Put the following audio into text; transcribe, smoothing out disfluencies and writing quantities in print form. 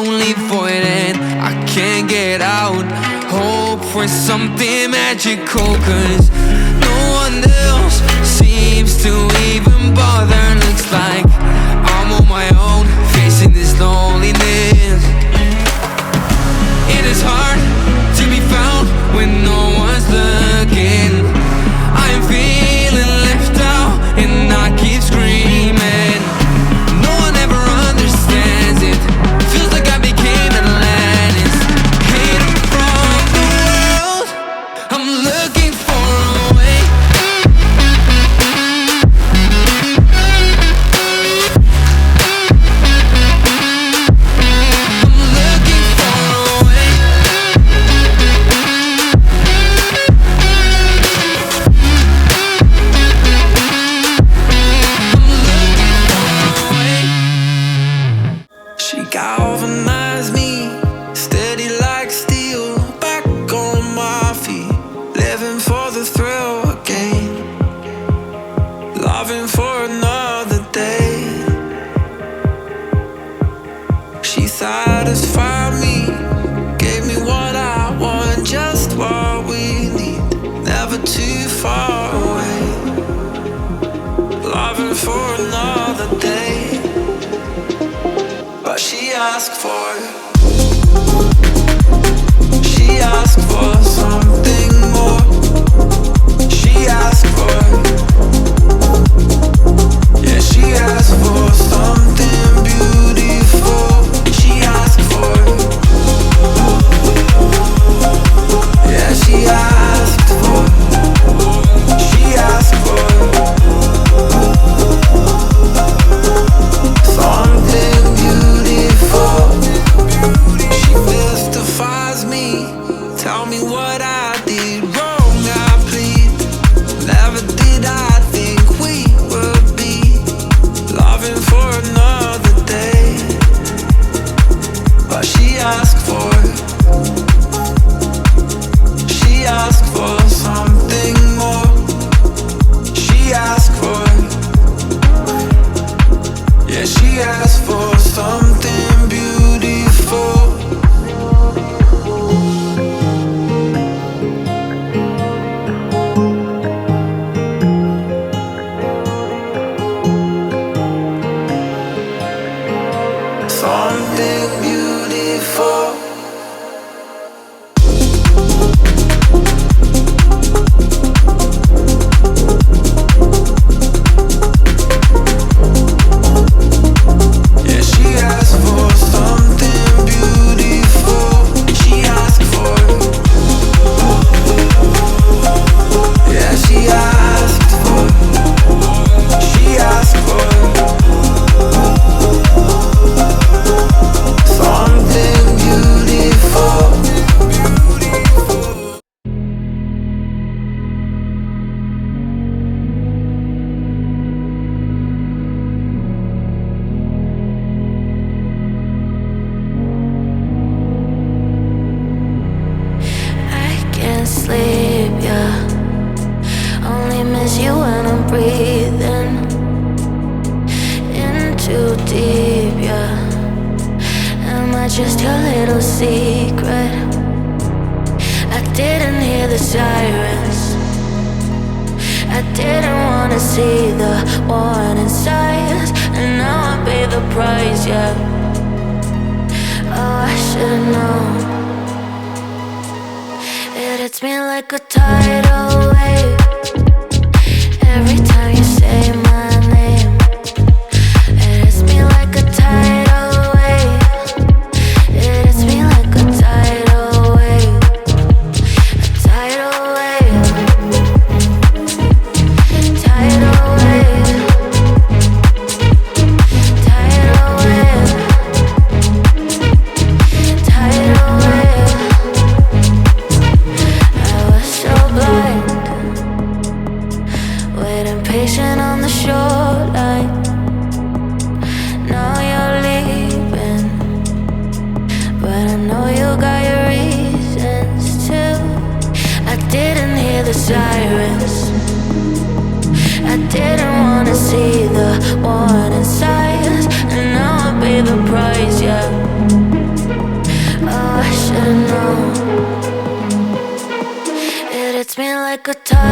lonely void and I can't get out. Hope for something magical, cause no one else seems to even bother. Looks like I'm on my own, facing this loneliness. It is hard to be found when no one's looking. I'm feeling left out and I keep screaming. No one ever understands it. Feels like I became Atlantis, hidden from the world. I'm looking for a way. I'm looking for a way. She galvanized me, steady like steel, back on my feet, living for the thrill again, loving for another day. She satisfied me, gave me what I want, just what we need, never too far away, loving for another day. But she asked for something more. She asked for, yeah, she asked for something beautiful. She asked for, yeah, she asked for, she asked for something beautiful. She mystifies me, tell me what I did wrong, I plead. Never did I think we would be loving for another day. But she asked for something more. She asked for, yeah, she asked for something beautiful. Something beautiful. Yeah, she asked for something beautiful. She asked for, yeah, she asked for, she asked for something beautiful. I can't sleep, yeah. Only miss you when I'm breathing in too deep, yeah. Am I just your little secret? I didn't hear the sirens. I didn't wanna see the warning signs, and now I pay the price, yeah. Oh, I should've known. It hits me like a tidal wave every time you say my name. It hits me like a tidal wave. It hits me like a tidal wave. A tidal wave. Tidal wave. Tidal wave. Tidal wave. I was so blind, waiting patient on the shoreline. Now you're leaving, but I know you got your reasons too. I didn't hear the sirens. I didn't wanna see the warning signs, and now I pay the price, yeah. like a tiger.